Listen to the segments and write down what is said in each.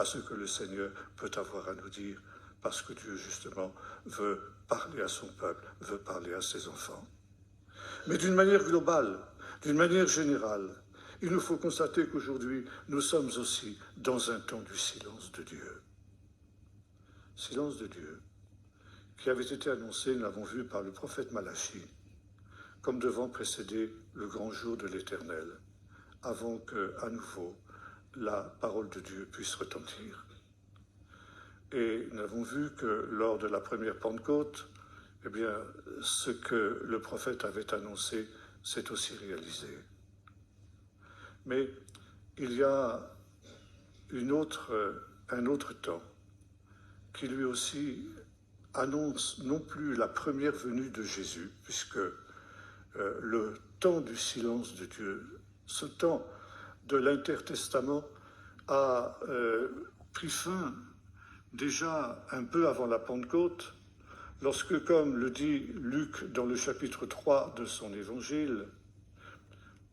à ce que le Seigneur peut avoir à nous dire, parce que Dieu, justement, veut parler à son peuple, veut parler à ses enfants. Mais d'une manière globale, d'une manière générale, il nous faut constater qu'aujourd'hui, nous sommes aussi dans un temps du silence de Dieu. Silence de Dieu, qui avait été annoncé, nous l'avons vu, par le prophète Malachie, comme devant précéder le grand jour de l'Éternel, avant que, à nouveau, la parole de Dieu puisse retentir. Et nous avons vu que lors de la première Pentecôte, eh bien, ce que le prophète avait annoncé s'est aussi réalisé. Mais il y a un autre temps qui lui aussi annonce non plus la première venue de Jésus, puisque le temps du silence de Dieu, ce temps de l'intertestament a pris fin déjà un peu avant la Pentecôte, lorsque, comme le dit Luc dans le chapitre 3 de son évangile,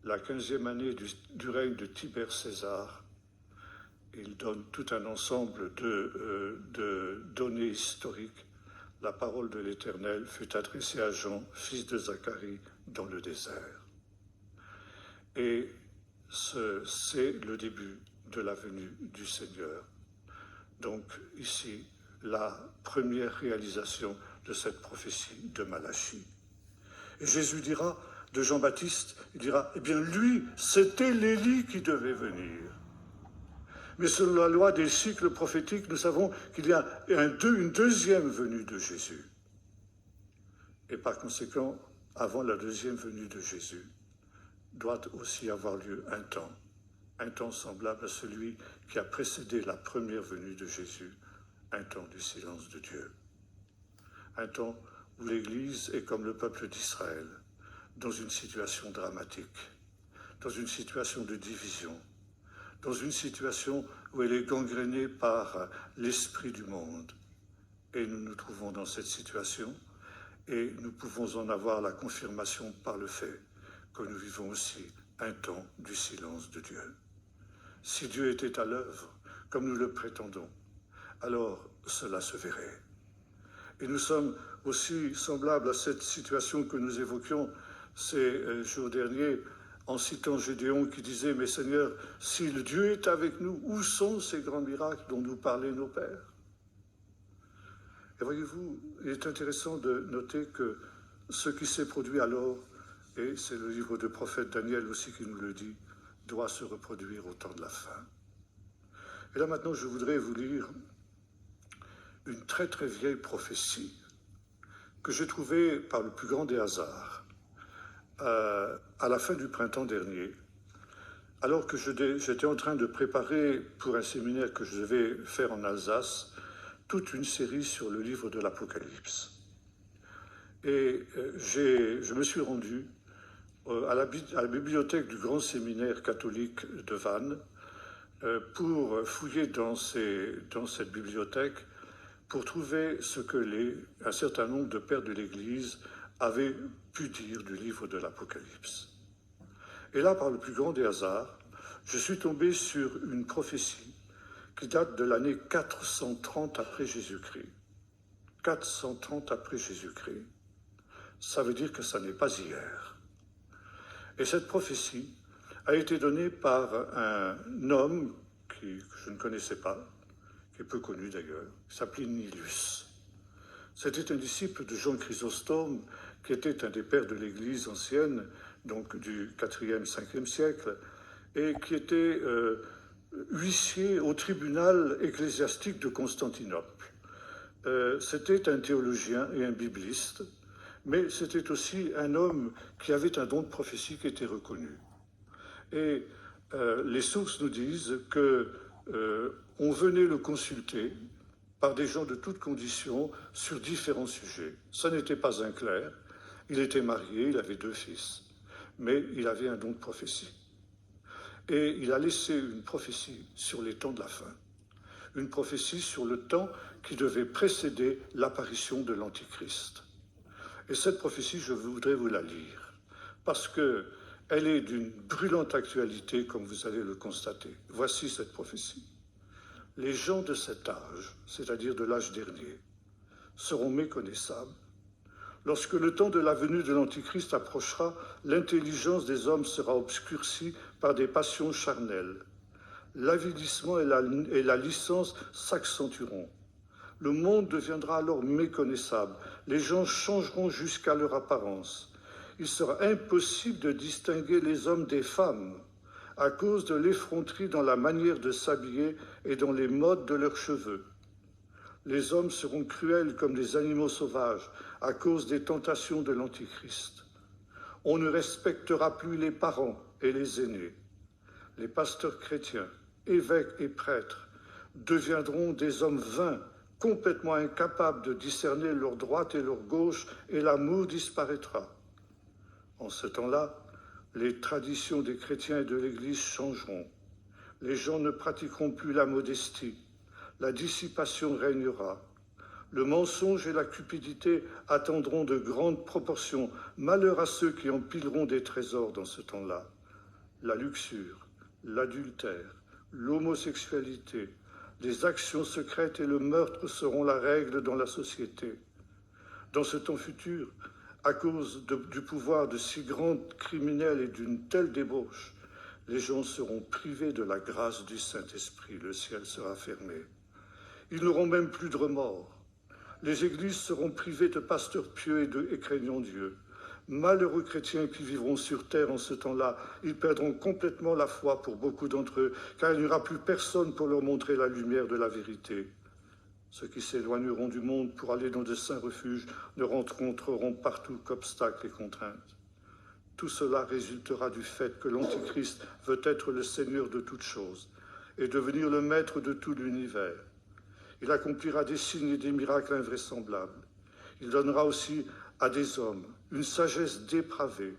la 15e année du règne de Tibère César, il donne tout un ensemble de données historiques. La parole de l'Éternel fut adressée à Jean, fils de Zacharie, dans le désert. Et c'est le début de la venue du Seigneur. Donc ici, la première réalisation de cette prophétie de Malachie. Et Jésus dira de Jean-Baptiste, il dira, eh bien lui, c'était l'Élie qui devait venir. Mais selon la loi des cycles prophétiques, nous savons qu'il y a une deuxième venue de Jésus. Et par conséquent, avant la deuxième venue de Jésus, doit aussi avoir lieu un temps semblable à celui qui a précédé la première venue de Jésus, un temps du silence de Dieu. Un temps où l'Église est comme le peuple d'Israël, dans une situation dramatique, dans une situation de division, dans une situation où elle est gangrénée par l'esprit du monde. Et nous nous trouvons dans cette situation et nous pouvons en avoir la confirmation par le fait que nous vivons aussi un temps du silence de Dieu. Si Dieu était à l'œuvre, comme nous le prétendons, alors cela se verrait. Et nous sommes aussi semblables à cette situation que nous évoquions ces jours derniers, en citant Gédéon qui disait « Mais Seigneur, si le Dieu est avec nous, où sont ces grands miracles dont nous parlaient nos pères ?» Et voyez-vous, il est intéressant de noter que ce qui s'est produit alors, et c'est le livre de prophète Daniel aussi qui nous le dit, doit se reproduire au temps de la fin. Et là maintenant, je voudrais vous lire une très très vieille prophétie que j'ai trouvée par le plus grand des hasards à la fin du printemps dernier, alors que j'étais en train de préparer pour un séminaire que je devais faire en Alsace toute une série sur le livre de l'Apocalypse. Et je me suis rendu à la bibliothèque du grand séminaire catholique de Vannes pour fouiller dans cette bibliothèque pour trouver ce que un certain nombre de pères de l'Église avaient pu dire du livre de l'Apocalypse. Et là, par le plus grand des hasards, je suis tombé sur une prophétie qui date de l'année 430 après Jésus-Christ. 430 après Jésus-Christ, ça veut dire que ça n'est pas hier. Et cette prophétie a été donnée par un homme que je ne connaissais pas, qui est peu connu d'ailleurs, qui s'appelait Nilus. C'était un disciple de Jean Chrysostome, qui était un des pères de l'Église ancienne, donc du 4e, 5e siècle, et qui était huissier au tribunal ecclésiastique de Constantinople. C'était un théologien et un bibliste, mais c'était aussi un homme qui avait un don de prophétie qui était reconnu. Et les sources nous disent qu'on venait le consulter par des gens de toutes conditions sur différents sujets. Ce n'était pas un clerc, il était marié, il avait 2 fils, mais il avait un don de prophétie. Et il a laissé une prophétie sur les temps de la fin, une prophétie sur le temps qui devait précéder l'apparition de l'Antichrist. Et cette prophétie, je voudrais vous la lire, parce qu'elle est d'une brûlante actualité, comme vous allez le constater. Voici cette prophétie. Les gens de cet âge, c'est-à-dire de l'âge dernier, seront méconnaissables. Lorsque le temps de la venue de l'Antichrist approchera, l'intelligence des hommes sera obscurcie par des passions charnelles. L'avilissement et la licence s'accentueront. Le monde deviendra alors méconnaissable. Les gens changeront jusqu'à leur apparence. Il sera impossible de distinguer les hommes des femmes à cause de l'effronterie dans la manière de s'habiller et dans les modes de leurs cheveux. Les hommes seront cruels comme des animaux sauvages à cause des tentations de l'Antichrist. On ne respectera plus les parents et les aînés. Les pasteurs chrétiens, évêques et prêtres deviendront des hommes vains, complètement incapables de discerner leur droite et leur gauche, et l'amour disparaîtra. En ce temps-là, les traditions des chrétiens et de l'Église changeront. Les gens ne pratiqueront plus la modestie. La dissipation régnera. Le mensonge et la cupidité atteindront de grandes proportions. Malheur à ceux qui empileront des trésors dans ce temps-là. La luxure, l'adultère, l'homosexualité, les actions secrètes et le meurtre seront la règle dans la société. Dans ce temps futur, à cause du pouvoir de si grands criminels et d'une telle débauche, les gens seront privés de la grâce du Saint-Esprit. Le ciel sera fermé. Ils n'auront même plus de remords. Les églises seront privées de pasteurs pieux et craignant Dieu. Malheureux chrétiens qui vivront sur terre en ce temps-là, ils perdront complètement la foi pour beaucoup d'entre eux, car il n'y aura plus personne pour leur montrer la lumière de la vérité. Ceux qui s'éloigneront du monde pour aller dans de saints refuges ne rencontreront partout qu'obstacles et contraintes. Tout cela résultera du fait que l'Antichrist veut être le Seigneur de toutes choses et devenir le maître de tout l'univers. Il accomplira des signes et des miracles invraisemblables. Il donnera aussi à des hommes une sagesse dépravée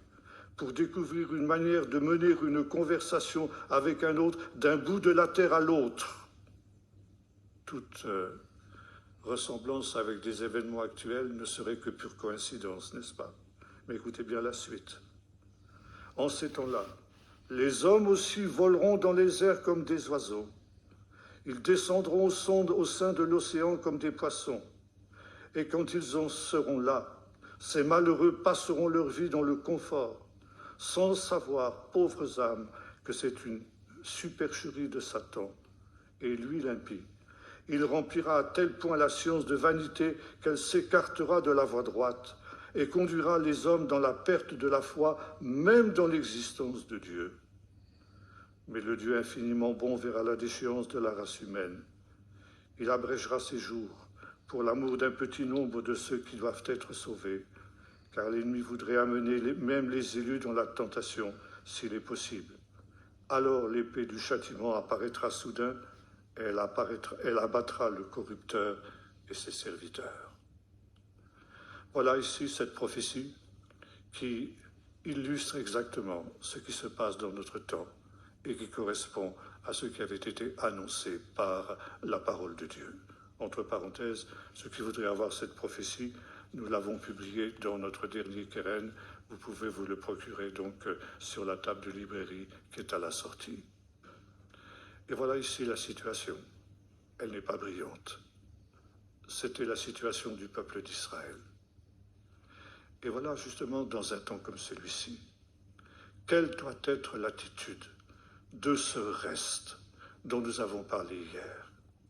pour découvrir une manière de mener une conversation avec un autre d'un bout de la terre à l'autre. Toute ressemblance avec des événements actuels ne serait que pure coïncidence, n'est-ce pas? Mais écoutez bien la suite. En ces temps-là, les hommes aussi voleront dans les airs comme des oiseaux. Ils descendront au sein de l'océan comme des poissons. Et quand ils en seront là, ces malheureux passeront leur vie dans le confort, sans savoir, pauvres âmes, que c'est une supercherie de Satan. Et lui, l'impie, il remplira à tel point la science de vanité qu'elle s'écartera de la voie droite et conduira les hommes dans la perte de la foi, même dans l'existence de Dieu. Mais le Dieu infiniment bon verra la déchéance de la race humaine. Il abrégera ses jours pour l'amour d'un petit nombre de ceux qui doivent être sauvés, car l'ennemi voudrait amener même les élus dans la tentation, s'il est possible. Alors l'épée du châtiment apparaîtra soudain, et elle abattra le corrupteur et ses serviteurs. Voilà ici cette prophétie qui illustre exactement ce qui se passe dans notre temps et qui correspond à ce qui avait été annoncé par la parole de Dieu. Entre parenthèses, ceux qui voudraient avoir cette prophétie, nous l'avons publiée dans notre dernier Keren. Vous pouvez vous le procurer donc sur la table de librairie qui est à la sortie. Et voilà ici la situation. Elle n'est pas brillante. C'était la situation du peuple d'Israël. Et voilà justement dans un temps comme celui-ci, quelle doit être l'attitude de ce reste dont nous avons parlé hier?